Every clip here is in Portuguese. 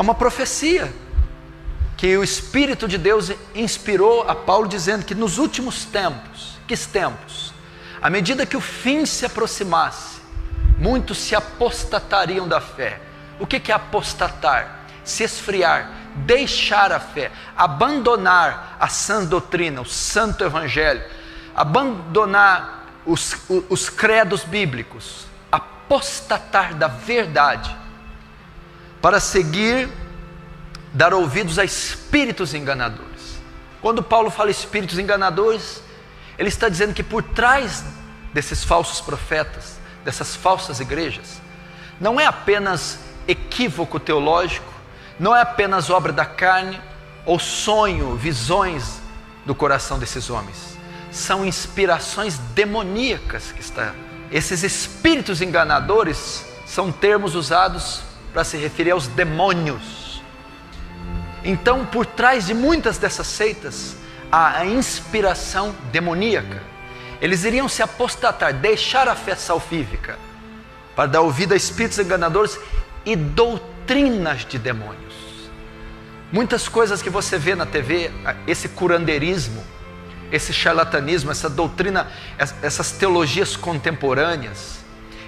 uma profecia que o Espírito de Deus inspirou a Paulo, dizendo que nos últimos tempos, à medida que o fim se aproximasse, muitos se apostatariam da fé. O que é apostatar? Se esfriar, deixar a fé, abandonar a sã doutrina, o santo evangelho, abandonar os credos bíblicos, apostatar da verdade, para seguir, dar ouvidos a espíritos enganadores. Quando Paulo fala espíritos enganadores, ele está dizendo que por trás desses falsos profetas, dessas falsas igrejas, não é apenas equívoco teológico, não é apenas obra da carne, ou sonho, visões do coração desses homens. São inspirações demoníacas que estão. Esses espíritos enganadores são termos usados para se referir aos demônios. Então, por trás de muitas dessas seitas, há a inspiração demoníaca. Eles iriam se apostatar, deixar a fé salvífica, para dar ouvido a espíritos enganadores e doutrinas de demônios. Muitas coisas que você vê na TV, esse curandeirismo, esse charlatanismo, essa doutrina, essas teologias contemporâneas,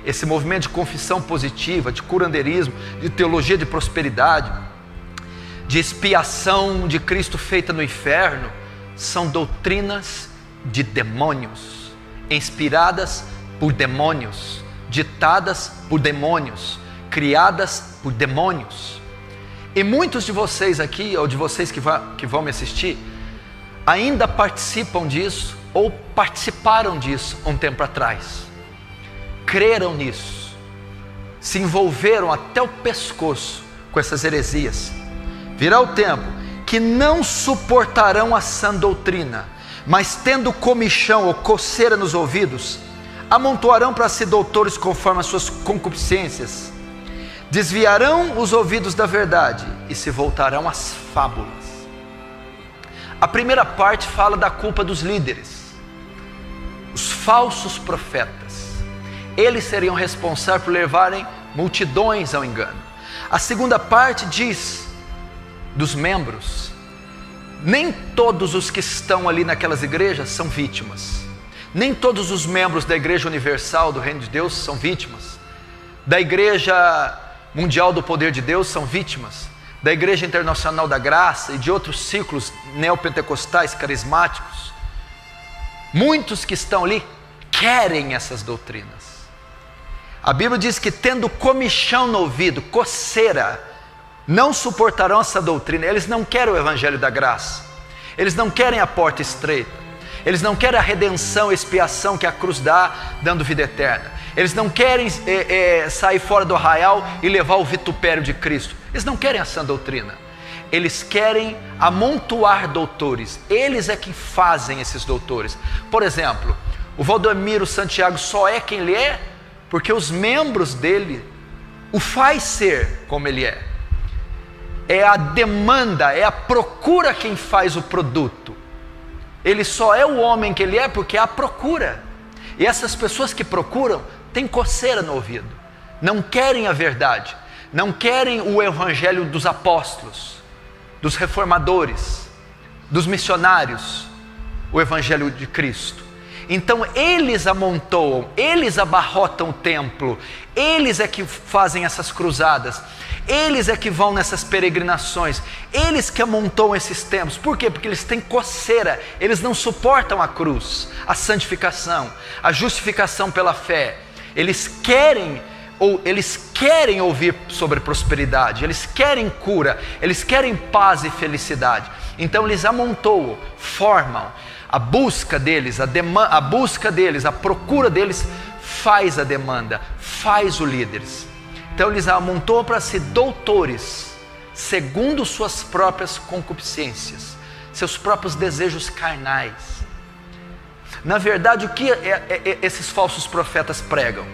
esse movimento de confissão positiva, de curandeirismo, de teologia de prosperidade, de expiação de Cristo feita no inferno, são doutrinas de demônios, inspiradas por demônios, ditadas por demônios, criadas por demônios. E muitos de vocês aqui, ou de vocês que vão me assistir, ainda participam disso, ou participaram disso um tempo atrás, creram nisso, se envolveram até o pescoço com essas heresias. Virá o tempo que não suportarão a sã doutrina, mas tendo comichão ou coceira nos ouvidos, amontoarão para si doutores conforme as suas concupiscências, desviarão os ouvidos da verdade e se voltarão às fábulas. A primeira parte fala da culpa dos líderes, os falsos profetas. Eles seriam responsáveis por levarem multidões ao engano. A segunda parte diz dos membros. Nem todos os que estão ali naquelas igrejas são vítimas. Nem todos os membros da Igreja Universal do Reino de Deus são vítimas. Da Igreja Mundial do Poder de Deus são vítimas. Da Igreja Internacional da Graça e de outros ciclos neopentecostais carismáticos. Muitos que estão ali querem essas doutrinas. A Bíblia diz que tendo comichão no ouvido, coceira, não suportarão essa doutrina. Eles não querem o Evangelho da Graça, eles não querem a porta estreita, eles não querem a redenção, a expiação que a cruz dá, dando vida eterna. Eles não querem sair fora do arraial e levar o vitupério de Cristo. Eles não querem a sã doutrina. Eles querem amontoar doutores. Eles é que fazem esses doutores. Por exemplo, o Valdomiro Santiago só é quem ele é porque os membros dele o faz ser como ele é. É a demanda, é a procura quem faz o produto. Ele só é o homem que ele é porque é a procura. E essas pessoas que procuram têm coceira no ouvido, não querem a verdade, não querem o evangelho dos apóstolos, dos reformadores, dos missionários, o evangelho de Cristo. Então eles amontoam, eles abarrotam o templo, eles é que fazem essas cruzadas, eles é que vão nessas peregrinações, eles que amontoam esses templos. Por quê? Porque eles têm coceira, eles não suportam a cruz, a santificação, a justificação pela fé. Eles querem ouvir sobre prosperidade, eles querem cura, eles querem paz e felicidade. Então eles amontoam, formam. A busca deles, a procura deles faz a demanda, faz os líderes. Então eles amontoam para si doutores, segundo suas próprias concupiscências, seus próprios desejos carnais. Na verdade, o que esses falsos profetas pregam?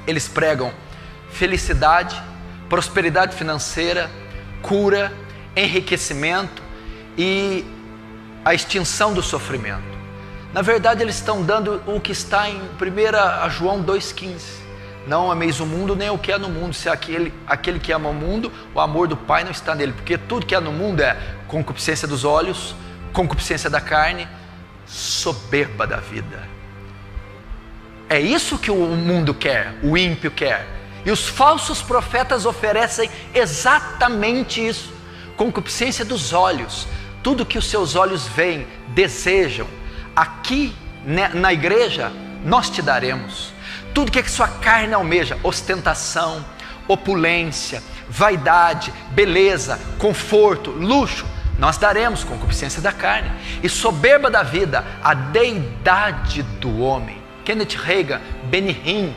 Eles pregam felicidade, prosperidade financeira, cura, enriquecimento e a extinção do sofrimento. Na verdade, eles estão dando o que está em 1 João 2,15. Não ameis o mundo, nem o que há no mundo. Se aquele que ama o mundo, o amor do Pai não está nele. Porque tudo que há no mundo é concupiscência dos olhos, concupiscência da carne, soberba da vida. É isso que o mundo quer, o ímpio quer. E os falsos profetas oferecem exatamente isso. Concupiscência dos olhos. Tudo que os seus olhos veem, desejam. Aqui na igreja, nós te daremos. Tudo que sua carne almeja, ostentação, opulência, vaidade, beleza, conforto, luxo, nós daremos. Concupiscência da carne. E soberba da vida, a deidade do homem. Kenneth Reagan, Benny Hinn,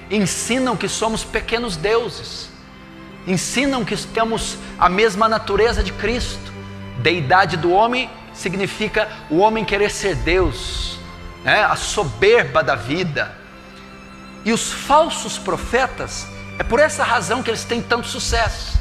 ensinam que somos pequenos deuses. Ensinam que temos a mesma natureza de Cristo. Deidade do homem significa o homem querer ser Deus, né? A soberba da vida. E os falsos profetas, é por essa razão que eles têm tanto sucesso.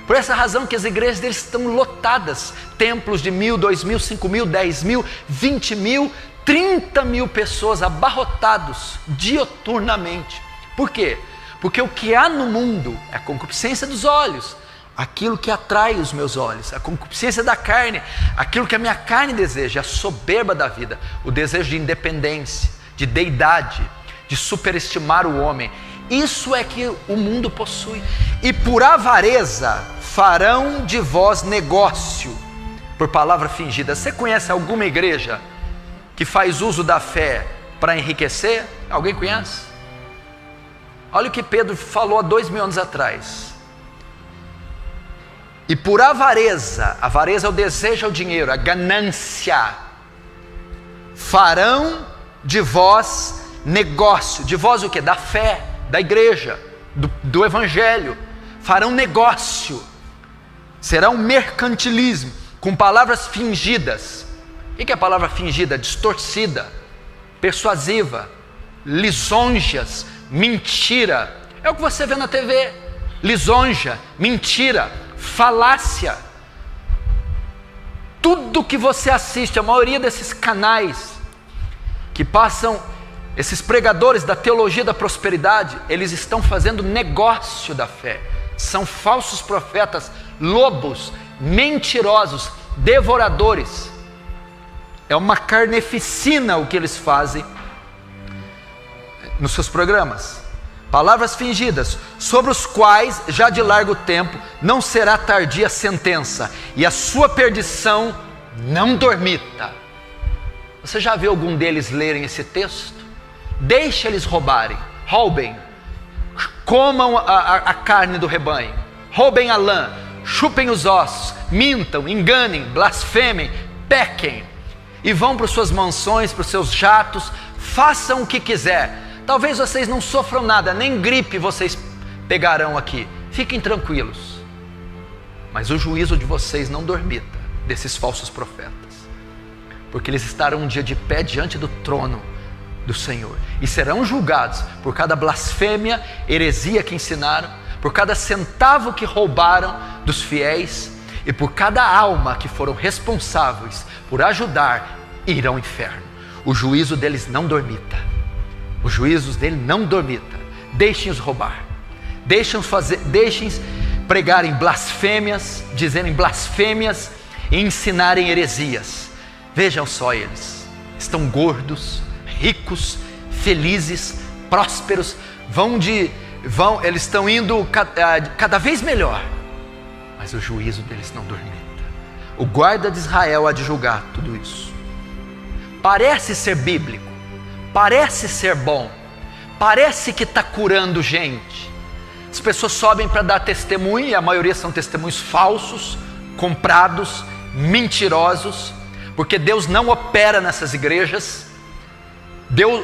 Por essa razão que as igrejas deles estão lotadas. Templos de 1.000, 2.000, 5.000, 10.000, 20.000, 30.000 pessoas abarrotados dioturnamente. Por quê? Porque o que há no mundo é a concupiscência dos olhos, aquilo que atrai os meus olhos, a concupiscência da carne, aquilo que a minha carne deseja, a soberba da vida, o desejo de independência, de deidade, de superestimar o homem. Isso é que o mundo possui. E por avareza farão de vós negócio, por palavra fingida. Você conhece alguma igreja que faz uso da fé para enriquecer? Alguém conhece? Olha o que Pedro falou há 2.000 anos atrás. E por avareza é o desejo ao dinheiro, a ganância, farão de vós negócio. De vós o que? Da fé, da igreja, do evangelho. Farão negócio. Será um mercantilismo, com palavras fingidas. O que é a palavra fingida? Distorcida, persuasiva, lisonjas, mentira. É o que você vê na TV. Lisonja, mentira, falácia. Tudo que você assiste, a maioria desses canais que passam, esses pregadores da teologia da prosperidade, eles estão fazendo negócio da fé. São falsos profetas, lobos, mentirosos, devoradores. É uma carneficina o que eles fazem nos seus programas. Palavras fingidas, sobre os quais já de largo tempo não será tardia a sentença, e a sua perdição não dormita. Você já viu algum deles lerem esse texto? Deixe eles roubem, comam a carne do rebanho, roubem a lã, chupem os ossos, mintam, enganem, blasfemem, pequem, e vão para suas mansões, para os seus jatos, façam o que quiser. Talvez vocês não sofram nada, nem gripe vocês pegarão aqui. Fiquem tranquilos. Mas o juízo de vocês não dormita, desses falsos profetas. Porque eles estarão um dia de pé diante do trono do Senhor. E serão julgados por cada blasfêmia, heresia que ensinaram, por cada centavo que roubaram dos fiéis, e por cada alma que foram responsáveis por ajudar, irão ao inferno. O juízo deles não dormita. Os juízos dele não dormita. Deixem-os roubar, deixem-os pregarem blasfêmias, dizerem blasfêmias e ensinarem heresias. Vejam só, eles estão gordos, ricos, felizes, prósperos, eles estão indo cada vez melhor, mas o juízo deles não dormita. O guarda de Israel há de julgar tudo isso. Parece ser bíblico, parece ser bom, parece que está curando gente. As pessoas sobem para dar testemunho, e a maioria são testemunhos falsos, comprados, mentirosos, porque Deus não opera nessas igrejas.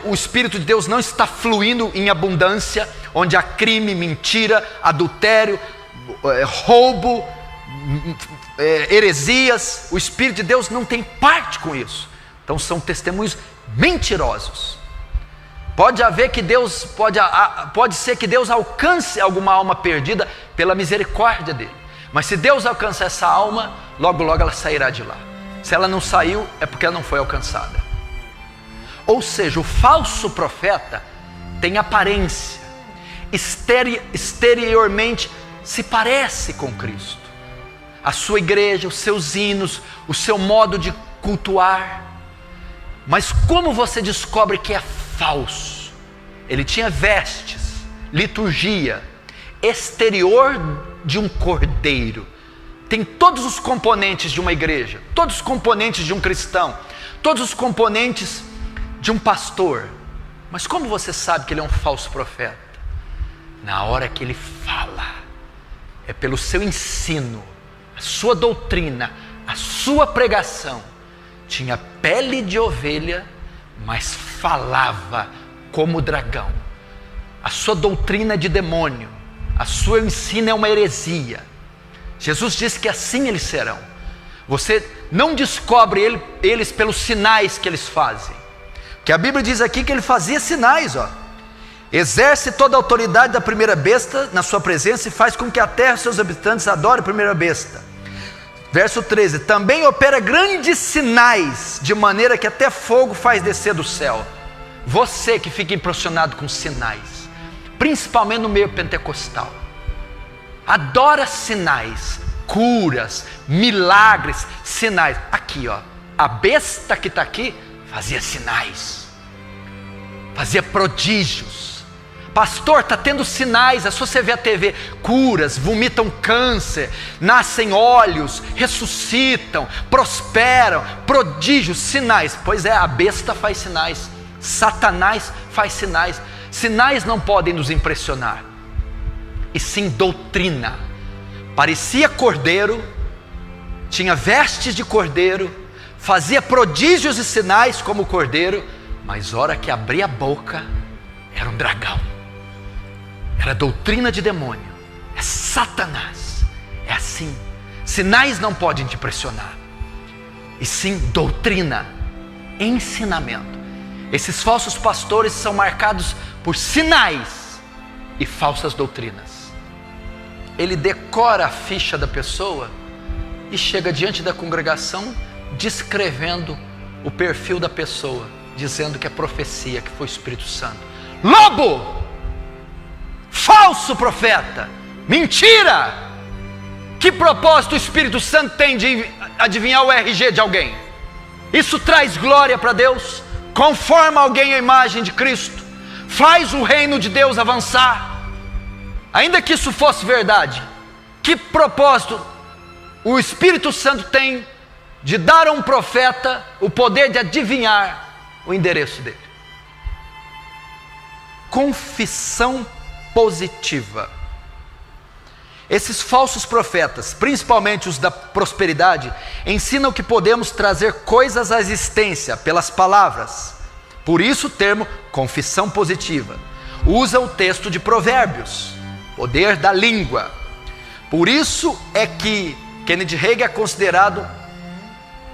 O Espírito de Deus não está fluindo em abundância, onde há crime, mentira, adultério, roubo, heresias. O Espírito de Deus não tem parte com isso. Então são testemunhos mentirosos. Pode ser que Deus alcance alguma alma perdida pela misericórdia dele. Mas se Deus alcançar essa alma, logo logo ela sairá de lá. Se ela não saiu, é porque ela não foi alcançada. Ou seja, o falso profeta tem aparência, exteriormente se parece com Cristo. A sua igreja, os seus hinos, o seu modo de cultuar. Mas como você descobre que é falso? Ele tinha vestes, liturgia, exterior de um cordeiro. Tem todos os componentes de uma igreja, todos os componentes de um cristão, todos os componentes de um pastor. Mas como você sabe que ele é um falso profeta? Na hora que ele fala, é pelo seu ensino, a sua doutrina, a sua pregação. Tinha pele de ovelha, mas falava como dragão. A sua doutrina é de demônio, a sua ensino é uma heresia. Jesus disse que assim eles serão. Você não descobre eles pelos sinais que eles fazem. Que a Bíblia diz aqui que ele fazia sinais, exerce toda a autoridade da primeira besta na sua presença e faz com que a terra e seus habitantes adorem a primeira besta. Verso 13, também opera grandes sinais, de maneira que até fogo faz descer do céu. Você que fica impressionado com sinais, principalmente no meio pentecostal, adora sinais, curas, milagres, sinais. Aqui a besta que está aqui fazia sinais, fazia prodígios. Pastor, está tendo sinais, é só você ver a TV, curas, vomitam câncer, nascem olhos, ressuscitam, prosperam, prodígios, sinais. Pois é, a besta faz sinais, Satanás faz sinais. Sinais não podem nos impressionar, e sim doutrina. Parecia cordeiro, tinha vestes de cordeiro, fazia prodígios e sinais como cordeiro, mas hora que abria a boca, era um dragão. Era doutrina de demônio, é Satanás. É assim, sinais não podem te impressionar, e sim doutrina, ensinamento. Esses falsos pastores são marcados por sinais e falsas doutrinas. Ele decora a ficha da pessoa e chega diante da congregação descrevendo o perfil da pessoa, dizendo que é profecia, que foi o Espírito Santo. Lobo! Falso profeta! Mentira! Que propósito o Espírito Santo tem de adivinhar o RG de alguém? Isso traz glória para Deus? Conforma alguém à imagem de Cristo? Faz o reino de Deus avançar? Ainda que isso fosse verdade, que propósito o Espírito Santo tem de dar a um profeta o poder de adivinhar o endereço dele? Confissão positiva. Esses falsos profetas, principalmente os da prosperidade, ensinam que podemos trazer coisas à existência pelas palavras. Por isso o termo confissão positiva. Usa o texto de Provérbios, poder da língua. Por isso é que Kenneth Hagin é considerado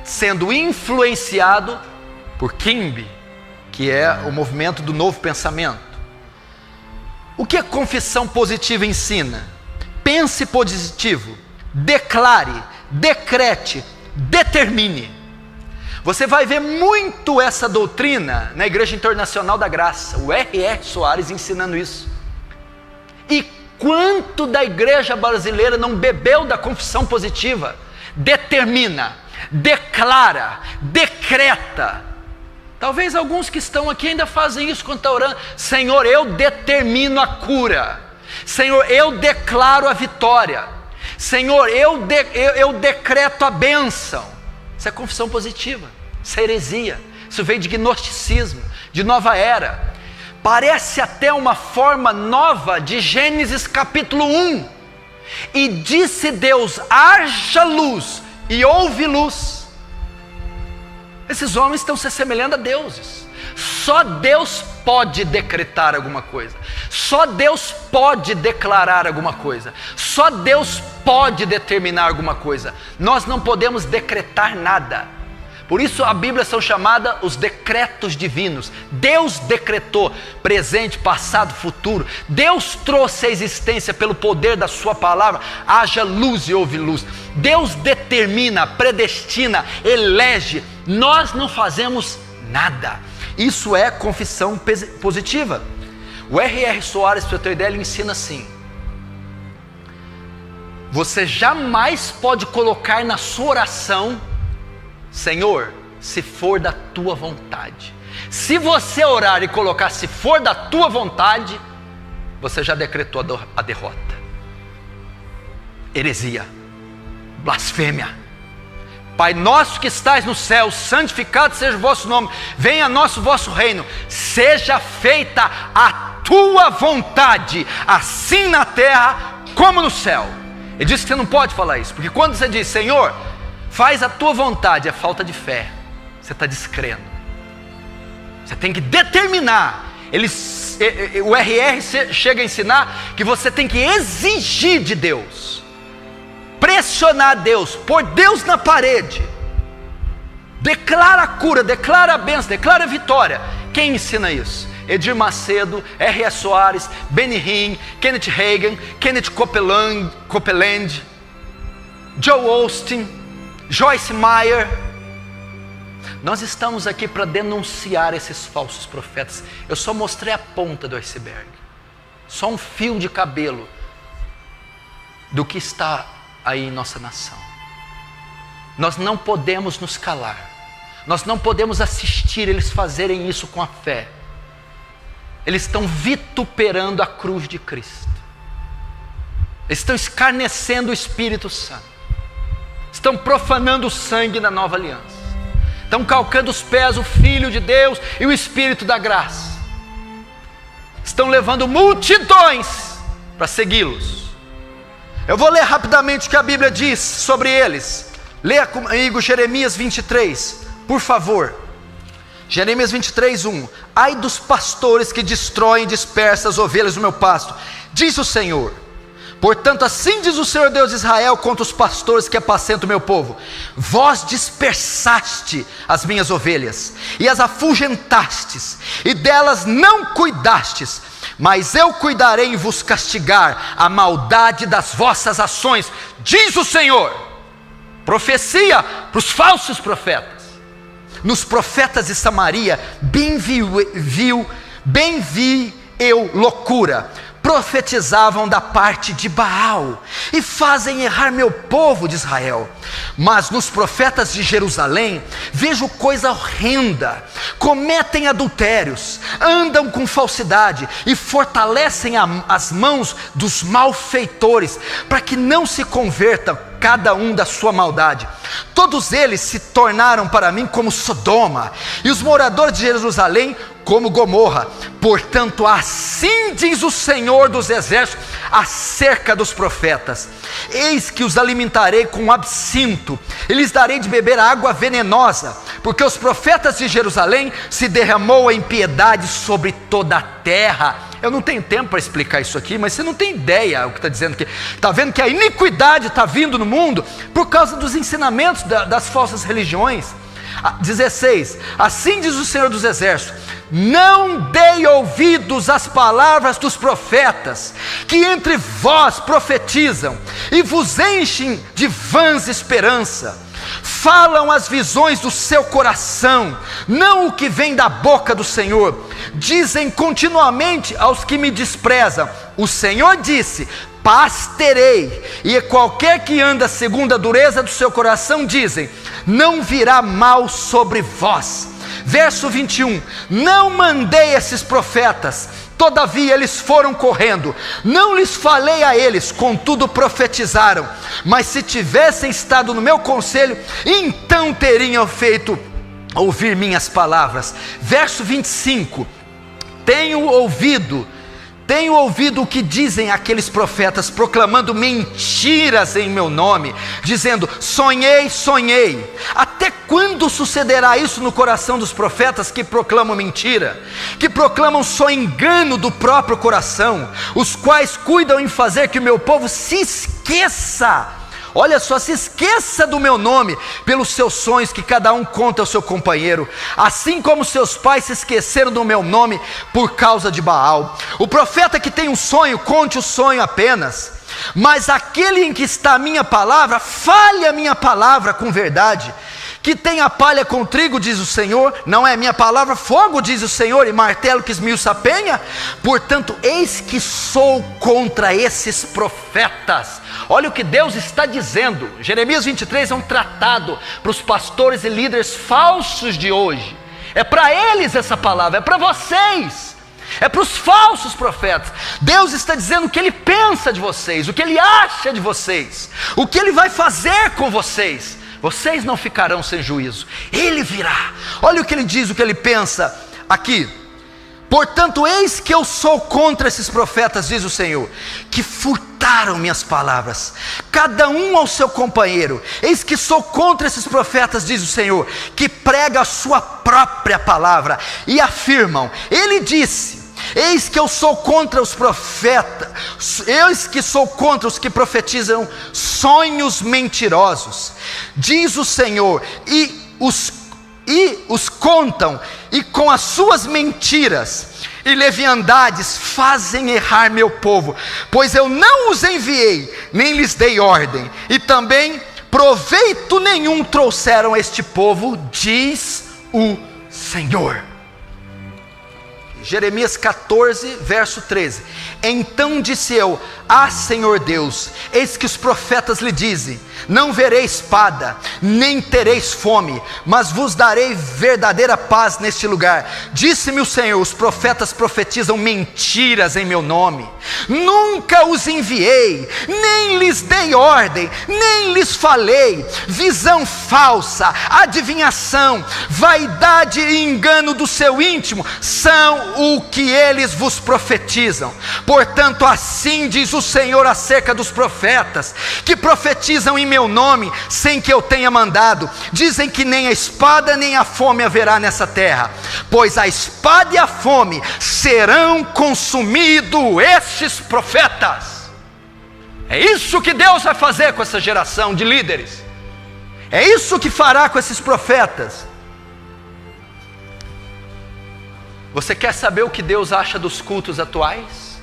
sendo influenciado por Kimby, que é o movimento do novo pensamento. O que a confissão positiva ensina? Pense positivo, declare, decrete, determine. Você vai ver muito essa doutrina na Igreja Internacional da Graça, o R.R. Soares ensinando isso. E quanto da igreja brasileira não bebeu da confissão positiva? Determina, declara, decreta. Talvez alguns que estão aqui ainda fazem isso quando estão orando. Senhor, eu determino a cura. Senhor, eu declaro a vitória. Senhor, eu decreto a bênção. Isso é confissão positiva, isso é heresia. Isso veio de gnosticismo, de nova era. Parece até uma forma nova de Gênesis capítulo 1. E disse Deus, haja luz, e houve luz. Esses homens estão se assemelhando a deuses. Só Deus pode decretar alguma coisa. Só Deus pode declarar alguma coisa. Só Deus pode determinar alguma coisa. Nós não podemos decretar nada. Por isso a Bíblia são chamadas os decretos divinos. Deus decretou presente, passado, futuro. Deus trouxe a existência pelo poder da sua palavra. Haja luz e houve luz. Deus determina, predestina, elege. Nós não fazemos nada. Isso é confissão positiva. O R.R. Soares, para você ter ideia, ele ensina assim: você jamais pode colocar na sua oração, Senhor, se for da tua vontade. Se você orar e colocar se for da tua vontade, você já decretou a derrota. Heresia, blasfêmia. Pai nosso que estais no céu, santificado seja o vosso nome, venha a nós o vosso reino, seja feita a tua vontade, assim na terra como no céu. Ele diz que você não pode falar isso, porque quando você diz, Senhor, faz a tua vontade, é falta de fé, você está descrendo. Você tem que determinar. O R.R. chega a ensinar que você tem que exigir de Deus, pressionar Deus, pôr Deus na parede, declara a cura, declara a bênção, declara a vitória. Quem ensina isso? Edir Macedo, R.S. Soares, Benny Hinn, Kenneth Hagin, Kenneth Copeland, Joel Osteen, Joyce Meyer. Nós estamos aqui para denunciar esses falsos profetas. Eu só mostrei a ponta do iceberg, só um fio de cabelo do que está aí em nossa nação. Nós não podemos nos calar, nós não podemos assistir eles fazerem isso com a fé. Eles estão vituperando a cruz de Cristo, eles estão escarnecendo o Espírito Santo, estão profanando o sangue da nova aliança, estão calcando os pés o Filho de Deus e o Espírito da graça, estão levando multidões para segui-los. Eu vou ler rapidamente o que a Bíblia diz sobre eles. Leia comigo Jeremias 23, por favor. Jeremias 23, 1. Ai dos pastores que destroem e dispersam as ovelhas do meu pasto, diz o Senhor. Portanto, assim diz o Senhor Deus de Israel contra os pastores que apacentam o meu povo: vós dispersaste as minhas ovelhas, e as afugentastes, e delas não cuidastes, mas eu cuidarei em vos castigar a maldade das vossas ações, diz o Senhor. Profecia para os falsos profetas. Nos profetas de Samaria, bem vi eu loucura, profetizavam da parte de Baal, e fazem errar meu povo de Israel. Mas nos profetas de Jerusalém, vejo coisa horrenda, cometem adultérios, andam com falsidade, e fortalecem as mãos dos malfeitores, para que não se convertam cada um da sua maldade. Todos eles se tornaram para mim como Sodoma, e os moradores de Jerusalém como Gomorra. Portanto, assim diz o Senhor dos Exércitos acerca dos profetas: eis que os alimentarei com absinto, e lhes darei de beber água venenosa, porque os profetas de Jerusalém se derramou a impiedade sobre toda a terra. Eu não tenho tempo para explicar isso aqui, mas você não tem ideia o que está dizendo aqui. Está vendo que a iniquidade está vindo no mundo por causa dos ensinamentos das falsas religiões. 16, assim diz o Senhor dos Exércitos: não dei ouvidos às palavras dos profetas, que entre vós profetizam, e vos enchem de vãs esperança. Falam as visões do seu coração, não o que vem da boca do Senhor. Dizem continuamente aos que me desprezam: o Senhor disse, paz terei. E qualquer que anda segundo a dureza do seu coração, dizem, não virá mal sobre vós. Verso 21, não mandei esses profetas, todavia eles foram correndo, não lhes falei a eles, contudo profetizaram. Mas se tivessem estado no meu conselho, então teriam feito ouvir minhas palavras. Verso 25, tenho ouvido o que dizem aqueles profetas, proclamando mentiras em meu nome, dizendo, sonhei. Até quando sucederá isso no coração dos profetas que proclamam mentira, que proclamam só engano do próprio coração, os quais cuidam em fazer que o meu povo se esqueça? Olha só, se esqueça do meu nome pelos seus sonhos que cada um conta ao seu companheiro, assim como seus pais se esqueceram do meu nome por causa de Baal. O profeta que tem um sonho, conte o sonho apenas, mas aquele em que está a minha palavra, fale a minha palavra com verdade. que tem a palha com trigo, diz o Senhor, não é minha palavra, fogo, diz o Senhor, e martelo que esmiuça a penha? Portanto, eis que sou contra esses profetas. Olha o que Deus está dizendo. Jeremias 23 é um tratado para os pastores e líderes falsos de hoje. É para eles essa palavra, é para vocês, é para os falsos profetas. Deus está dizendo o que Ele pensa de vocês, o que Ele acha de vocês, o que Ele vai fazer com vocês. Vocês não ficarão sem juízo, Ele virá. Olha o que Ele diz, o que Ele pensa aqui. Portanto, eis que eu sou contra esses profetas, diz o Senhor, que furtaram minhas palavras, cada um ao seu companheiro. Eis que sou contra esses profetas, diz o Senhor, que pregam a sua própria palavra e afirmam, Ele disse. Eis que eu sou contra os profetas, eis que sou contra os que profetizam sonhos mentirosos, diz o Senhor, e os contam, e com as suas mentiras e leviandades fazem errar meu povo, pois eu não os enviei, nem lhes dei ordem, e também proveito nenhum trouxeram a este povo, diz o Senhor. Jeremias 14, verso 13. Então disse eu, Senhor Deus, eis que os profetas lhe dizem, não verei espada, nem tereis fome, mas vos darei verdadeira paz neste lugar. Disse-me o Senhor, os profetas profetizam mentiras em meu nome, nunca os enviei, nem lhes dei ordem, nem lhes falei. Visão falsa, adivinhação, vaidade e engano do seu íntimo, são o que eles vos profetizam. Portanto, assim diz o Senhor acerca dos profetas, que profetizam em meu nome, sem que eu tenha mandado. Dizem que nem a espada nem a fome haverá nessa terra, pois a espada e a fome serão consumidos estes profetas. É isso que Deus vai fazer com essa geração de líderes, é isso que fará com esses profetas. Você quer saber o que Deus acha dos cultos atuais?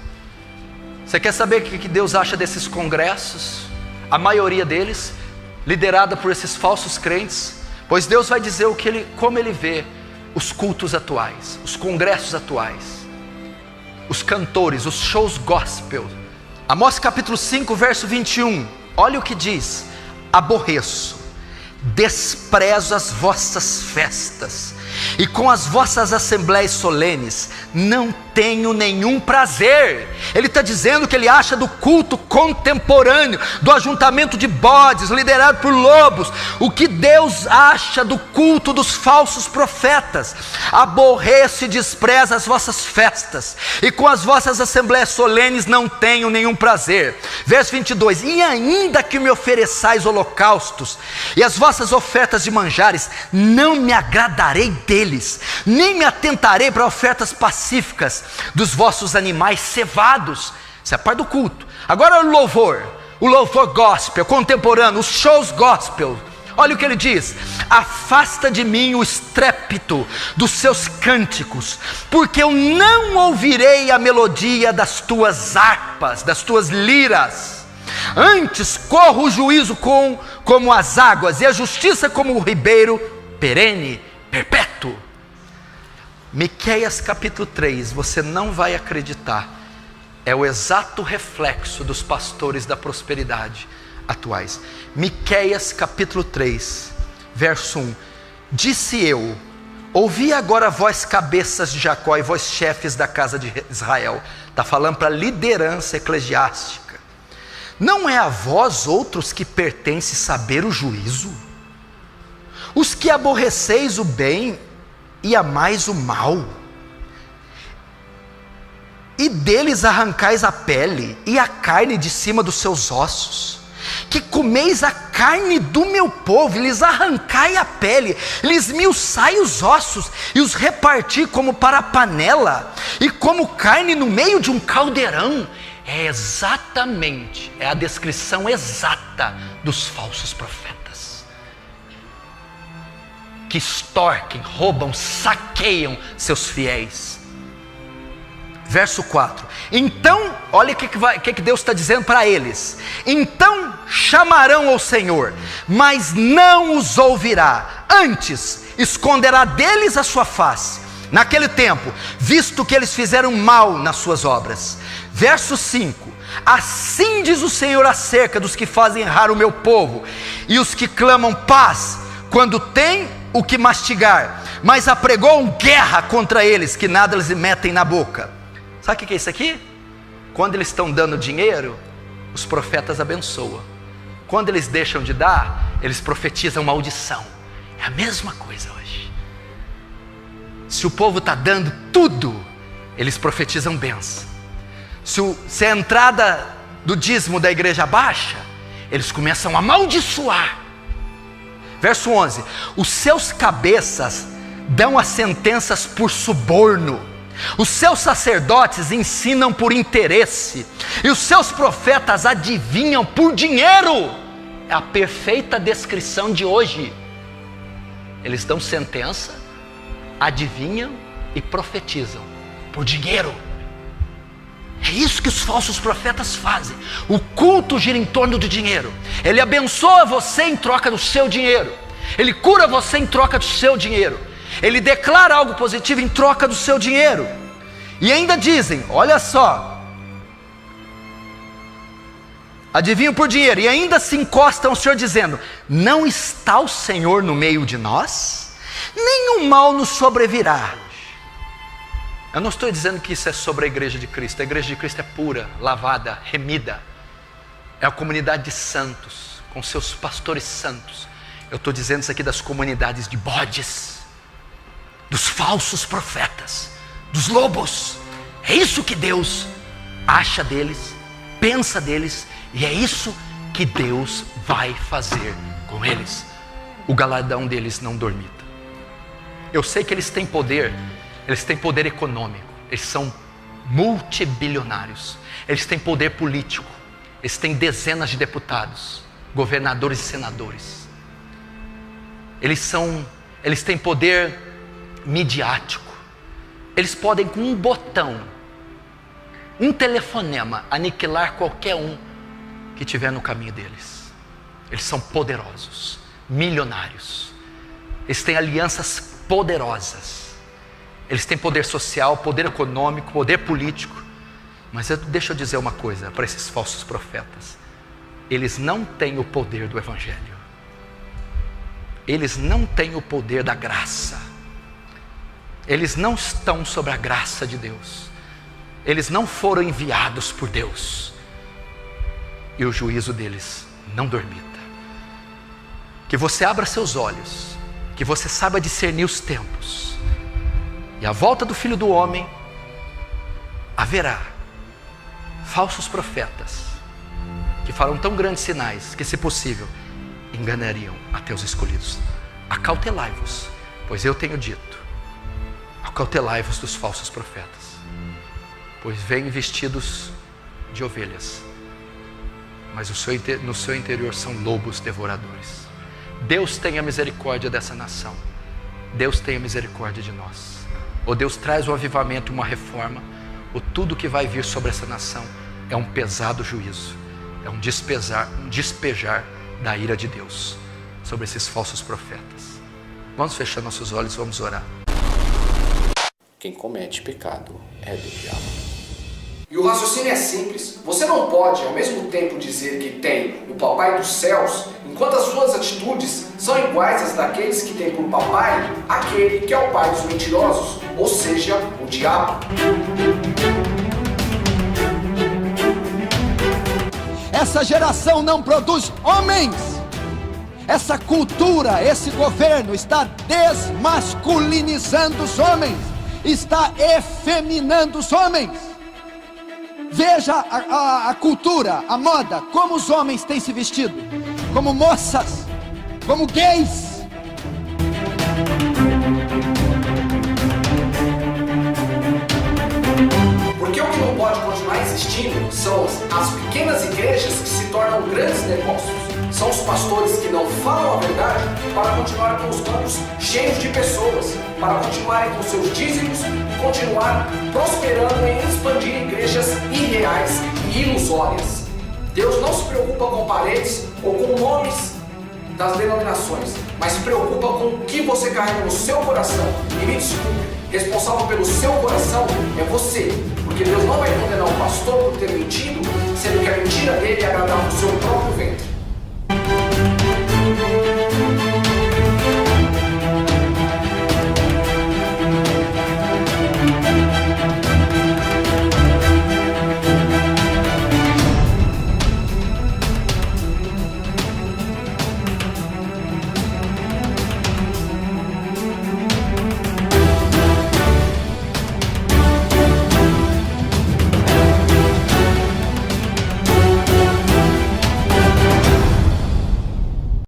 Você quer saber o que Deus acha desses congressos? A maioria deles, liderada por esses falsos crentes. Pois Deus vai dizer como Ele vê os cultos atuais, os congressos atuais, os cantores, os shows gospel. Amós capítulo 5, verso 21. Olha o que diz: aborreço, desprezo as vossas festas, e com as vossas assembleias solenes não tenho nenhum prazer. Ele está dizendo que ele acha do culto contemporâneo, do ajuntamento de bodes, liderado por lobos, o que Deus acha do culto dos falsos profetas. Aborreço e desprezo as vossas festas, e com as vossas assembleias solenes não tenho nenhum prazer. Verso 22, e ainda que me ofereçais holocaustos, e as vossas ofertas de manjares, não me agradarei deles, nem me atentarei para ofertas pacíficas dos vossos animais cevados. Isso é a parte do culto. Agora o louvor gospel, contemporâneo, os shows gospel. Olha o que ele diz: afasta de mim o estrépito dos seus cânticos, porque eu não ouvirei a melodia das tuas harpas, das tuas liras. Antes corra o juízo como as águas, e a justiça como o ribeiro perene, perpétuo. Miqueias capítulo 3, você não vai acreditar, é o exato reflexo dos pastores da prosperidade atuais. Miqueias capítulo 3, verso 1. Disse eu, ouvi agora vós cabeças de Jacó e vós chefes da casa de Israel. Está falando para a liderança eclesiástica. Não é a vós outros que pertence saber o juízo? Os que aborreceis o bem e amais o mal, e deles arrancais a pele e a carne de cima dos seus ossos, que comeis a carne do meu povo, e lhes arrancai a pele, lhes esmiuçai os ossos, e os reparti como para a panela, e como carne no meio de um caldeirão. É exatamente, é a descrição exata dos falsos profetas, que extorquem, roubam, saqueiam seus fiéis. Verso 4. Então, olha o que Deus está dizendo para eles. Então chamarão ao Senhor, mas não os ouvirá. Antes, esconderá deles a sua face. Naquele tempo, visto que eles fizeram mal nas suas obras. Verso 5. Assim diz o Senhor acerca dos que fazem errar o meu povo, e os que clamam paz, quando têm o que mastigar, mas apregoam guerra contra eles, que nada lhes metem na boca. Sabe o que é isso aqui? Quando eles estão dando dinheiro, os profetas abençoam. Quando eles deixam de dar, eles profetizam maldição. É a mesma coisa hoje. Se o povo está dando tudo, eles profetizam bênção. Se a entrada do dízimo da igreja baixa, eles começam a amaldiçoar. Verso 11. Os seus cabeças dão as sentenças por suborno. Os seus sacerdotes ensinam por interesse, e os seus profetas adivinham por dinheiro. É a perfeita descrição de hoje. Eles dão sentença, adivinham e profetizam por dinheiro. É isso que os falsos profetas fazem. O culto gira em torno do dinheiro. Ele abençoa você em troca do seu dinheiro. Ele cura você em troca do seu dinheiro. Ele declara algo positivo em troca do seu dinheiro. E ainda dizem, olha só, adivinham por dinheiro, e ainda se encostam ao Senhor dizendo: não está o Senhor no meio de nós? Nenhum mal nos sobrevirá. Eu não estou dizendo que isso é sobre a igreja de Cristo. A igreja de Cristo é pura, lavada, remida. É a comunidade de santos, com seus pastores santos. Eu estou dizendo isso aqui das comunidades de bodes, dos falsos profetas, dos lobos. É isso que Deus acha deles, pensa deles, e é isso que Deus vai fazer com eles. O galardão deles não dormita. Eu sei que eles têm poder econômico, eles são multibilionários, eles têm poder político, eles têm dezenas de deputados, governadores e senadores. Eles têm poder midiático. Eles podem, com um botão, um telefonema, aniquilar qualquer um que estiver no caminho deles. Eles são poderosos, milionários. Eles têm alianças poderosas. Eles têm poder social, poder econômico, poder político. Mas deixa eu dizer uma coisa para esses falsos profetas: eles não têm o poder do Evangelho. Eles não têm o poder da graça. Eles não estão sob a graça de Deus. Eles não foram enviados por Deus. E o juízo deles não dormita. Que você abra seus olhos, que você saiba discernir os tempos. E à volta do Filho do Homem haverá falsos profetas que farão tão grandes sinais que, se possível, enganariam até os escolhidos. Acautelai-vos, pois eu tenho dito: acautelai-vos dos falsos profetas, pois vêm vestidos de ovelhas, mas no seu interior são lobos devoradores. Deus tenha misericórdia dessa nação. Deus tenha misericórdia de nós. Ou Deus traz um avivamento, uma reforma, ou tudo que vai vir sobre essa nação é um pesado juízo, é um despejar da ira de Deus sobre esses falsos profetas. Vamos fechar nossos olhos, vamos orar. Quem comete pecado é do diabo. E o raciocínio é simples. Você não pode, ao mesmo tempo, dizer que tem o Papai dos céus, enquanto as suas atitudes são iguais às daqueles que têm por papai aquele que é o pai dos mentirosos, ou seja, o diabo. Essa geração não produz homens. Essa cultura, esse governo está desmasculinizando os homens, está efeminando os homens. Veja a cultura, a moda, como os homens têm se vestido, como moças, como gays. Porque o que não pode continuar existindo são as pequenas igrejas que se tornam grandes negócios. São os pastores que não falam a verdade para continuar com os bancos cheios de pessoas, para continuarem com seus dízimos e continuar prosperando e expandindo sujas, irreais e ilusórias. Deus não se preocupa com paredes ou com nomes das denominações, mas se preocupa com o que você carrega no seu coração. E me desculpe, responsável pelo seu coração é você, porque Deus não vai condenar o pastor por ter mentido, sendo que a mentira dele agradava o seu próprio ventre.